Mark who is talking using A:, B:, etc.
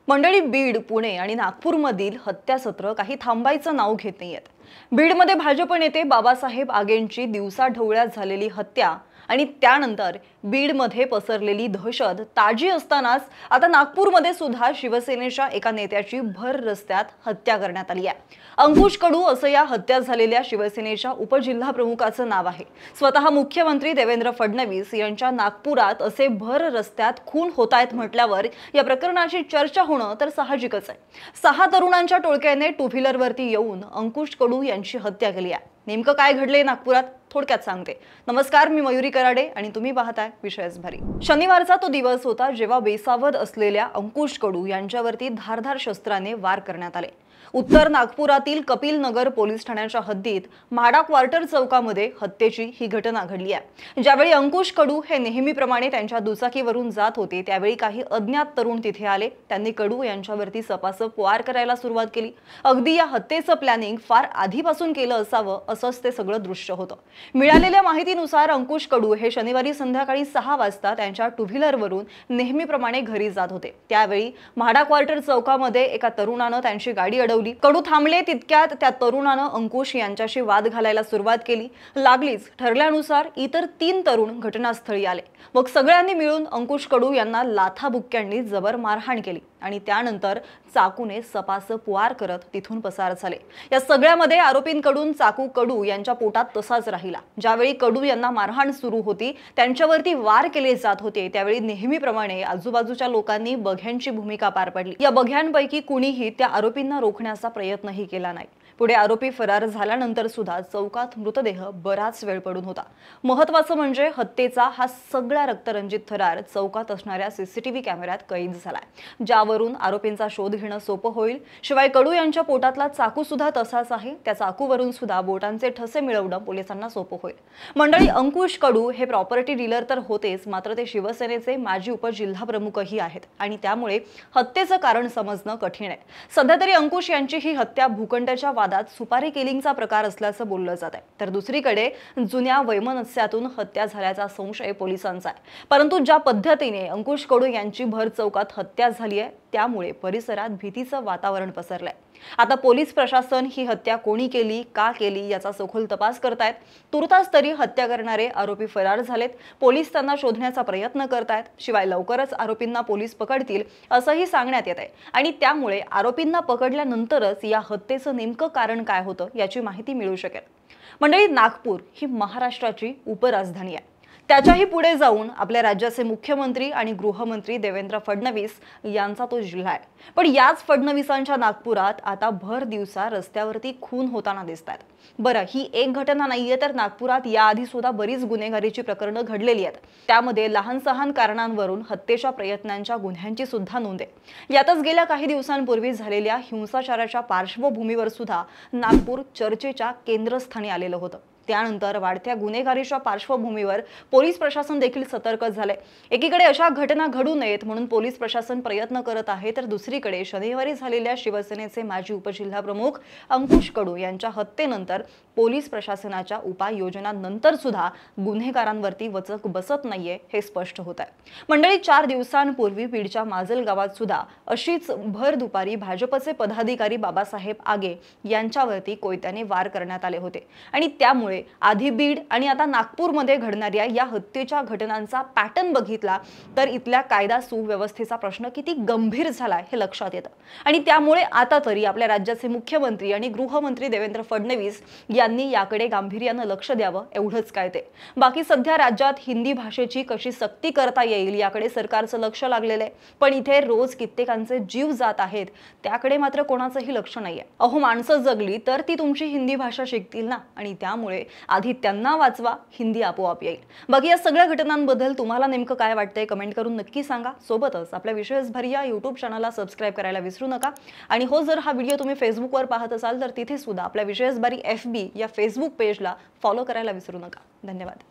A: मंडळी, बीड, पुणे आणि नागपूरमधील हत्यासत्र काही थांबायचं नाव घेत नाहीयेत। बीडमध्ये भाजप नेते बाबासाहेब आगेंची दिवसाढवळ्यात झालेली हत्या आणि त्यानंतर बीडमध्ये पसरलेली दहशत ताजी असतानाच आता नागपूरमध्ये सुद्धा शिवसेनेच्या एका नेत्याची भर रस्त्यात हत्या करण्यात आली आहे। अंकुश कडू असं या हत्या झालेल्या शिवसेनेच्या उपजिल्हा प्रमुखाचं नाव आहे। स्वतः मुख्यमंत्री देवेंद्र फडणवीस यांच्या नागपुरात असे भर रस्त्यात खून होतायत म्हटल्यावर या प्रकरणाची चर्चा होणं तर साहजिकच आहे। 6 तरुणांच्या टोळक्याने टू व्हीलरवरती येऊन अंकुश कडू यांची हत्या केली आहे। नेमकं काय घडले नागपुरात थोडक्यात सांगते। नमस्कार, मी मयुरी कराडे आणि तुम्ही पाहताय विषयच भारी। शनिवारचा तो दिवस होता जेव्हा बेसावध असलेल्या अंकुश कडू यांच्यावरती धारधार शस्त्राने वार करण्यात आले। उत्तर नागपुरातील कपिल नगर पोलीस ठाण्याच्या हद्दीत म्हाडा क्वार्टर चौकामध्ये हत्येची ही घटना घडली आहे। ज्यावेळी अंकुश कडू हे नेहमीप्रमाणे त्यांच्या दुचाकीवरून जात होते त्यावेळी काही अज्ञात तरुण तिथे आले। त्यांनी कडू यांच्यावरती सपासप वार करायला सुरुवात केली। अगदी या हत्येचं प्लॅनिंग फार आधीपासून केलं असावं असंच ते सगळं दृश्य होतं। मिळालेल्या माहितीनुसार अंकुश कडू हे शनिवारी संध्याकाळी 6 वाजता त्यांच्या टू व्हीलरवरून नेहमीप्रमाणे घरी जात होते। त्यावेळी म्हाडा क्वार्टर चौकामध्ये एका तरुणानं त्यांची गाडी अडवली। कडू थांबले तितक्यात त्या तरुणानं अंकुश यांच्याशी वाद घालायला सुरुवात केली। लागलीच ठरल्यानुसार इतर 3 तरुण घटनास्थळी आले। मग सगळ्यांनी मिळून अंकुश कडू यांना लाथाबुक्क्यांनी जबर मारहाण केली आणि त्यानंतर चाकूने सपासप वार करत तिथून पसार झाले। या सगळ्यामध्ये आरोपींकडून चाकू कडू यांच्या पोटात तसाच राहिला। ज्यावेळी कडू यांना मारहाण सुरू होती, त्यांच्यावरती वार केले जात होते, त्यावेळी नेहमीप्रमाणे आजूबाजूच्या लोकांनी बघ्यांची भूमिका पार पडली। या बघ्यांपैकी कुणीही त्या आरोपींना रोखण्याचा प्रयत्नही केला नाही। पुढे आरोपी फरार झाल्यानंतर सुद्धा चौकात मृतदेह बराच वेळ पडून होता। महत्त्वाचं म्हणजे हत्येचा हा सगळा रक्तरंजित थरार चौकात असणाऱ्या सीसीटीव्ही कॅमेऱ्यात कैद झालाय, ज्यावरून आरोपींचा शोध घेणं सोपं होईल। शिवाय कडू यांच्या पोटातला चाकू सुद्धा तसाच आहे, त्या चाकूवरून सुद्धा बोटांचे ठसे मिळवणं पोलिसांना सोपं होईल। मंडळी, अंकुश कडू हे प्रॉपर्टी डीलर तर होतेच, मात्र ते शिवसेनेचे माजी उपजिल्हा प्रमुखही आहेत आणि त्यामुळे हत्येचं कारण समजणं कठीण आहे। सध्या तरी अंकुश यांची ही हत्या भूखंडाच्या वादात सुपारी किलिंगचा प्रकार असल्याचं बोललं जात आहे, तर दुसरीकडे जुन्या वैमनस्यातून हत्या झाल्याचा संशय पोलिसांचा आहे। परंतु ज्या पद्धतीने अंकुश कडू यांची भर चौकात हत्या झाली आहे त्यामुळे परिसरात भीतीचं वातावरण पसरलंय। आता पोलीस प्रशासन ही हत्या कोणी केली, का केली याचा सखोल तपास करतायत। तुर्तास तरी हत्या करणारे आरोपी फरार झालेत, पोलीस त्यांना शोधण्याचा प्रयत्न करतायत। शिवाय लवकरच आरोपींना पोलीस पकडतील असंही सांगण्यात येत आहे आणि त्यामुळे आरोपींना पकडल्यानंतरच या हत्येचं नेमकं कारण काय होतं याची माहिती मिळू शकेल। मंडळी, नागपूर ही महाराष्ट्राची उपराजधानी आहे। त्याच्याही पुढे जाऊन आपल्या राज्याचे मुख्यमंत्री आणि गृहमंत्री देवेंद्र फडणवीस यांचा तो जिल्हा आहे। पण याच फडणवीसांच्या नागपुरात आता भर दिवसा रस्त्यावरती खून होताना दिसतात। बरं, ही एक घटना नाहीये, तर नागपुरात याआधी सुद्धा बरीच गुन्हेगारीची प्रकरणं घडलेली आहेत। त्यामध्ये लहान सहान कारणांवरून हत्येच्या प्रयत्नांच्या गुन्ह्यांची सुद्धा नोंद आहे। यातच गेल्या काही दिवसांपूर्वी झालेल्या हिंसाचाराच्या पार्श्वभूमीवर सुद्धा नागपूर चर्चेच्या केंद्रस्थानी आलेलं होतं। त्यानंतर वाढत्या गुन्हेगारीच्या पार्श्वभूमीवर पोलीस प्रशासन देखील सतर्क झाले। एकीकडे अशा घटना घडू नयेत म्हणून पोलीस प्रशासन प्रयत्न करत आहे, तर दुसरीकडे शनिवारी झालेल्या शिवसेनेचे माजी उपजिल्हा प्रमुख अंकुश कडू यांच्या हत्येनंतर पोलीस प्रशासनाच्या उपाययोजनांनंतर सुद्धा गुन्हेगारांवरती वचक बसत नाहीये हे स्पष्ट होत आहे। मंडळी, 4 दिवसांपूर्वी बीडच्या माजल गावात सुद्धा अशीच भर दुपारी भाजपचे पदाधिकारी बाबासाहेब आगे यांच्यावरती कोयत्याने वार करण्यात आले होते आणि त्यामुळे आधी बीड आणि आता नागपूरमध्ये घडणाऱ्या या हत्येच्या घटनांचा पॅटर्न बघितला तर इथल्या कायदा सुव्यवस्थेचा प्रश्न किती गंभीर झालाय हे लक्षात येतं। आणि त्यामुळे आता तरी आपल्या राज्याचे मुख्यमंत्री आणि गृहमंत्री देवेंद्र फडणवीस यांनी याकडे गांभीर्यानं लक्ष द्यावं एवढंच काय ते। बाकी सध्या राज्यात हिंदी भाषेची कशी सक्ती करता येईल याकडे सरकारचं लक्ष लागलेलं आहे, पण इथे रोज कित्येकांचे जीव जात आहेत त्याकडे मात्र कोणाचंही लक्ष नाहीये। अहो, माणसं जगली तर ती तुमची हिंदी भाषा शिकतील ना, आणि त्यामुळे आधी त्यांना वाचवा, हिंदी आपोआप येईल। बाकी या सगळ्या घटनांबद्दल तुम्हाला नेमकं काय वाटतंय कमेंट करून नक्की सांगा। सोबतच आपल्या विषयच भारी या YouTube चॅनलला सबस्क्राइब करायला विसरू नका। आणि हो, जर हा व्हिडिओ तुम्ही फेसबुकवर पाहत असाल तर तिथे सुद्धा आपल्या विषयच भारी FB या फेसबुक पेजला फॉलो करायला विसरू नका। धन्यवाद।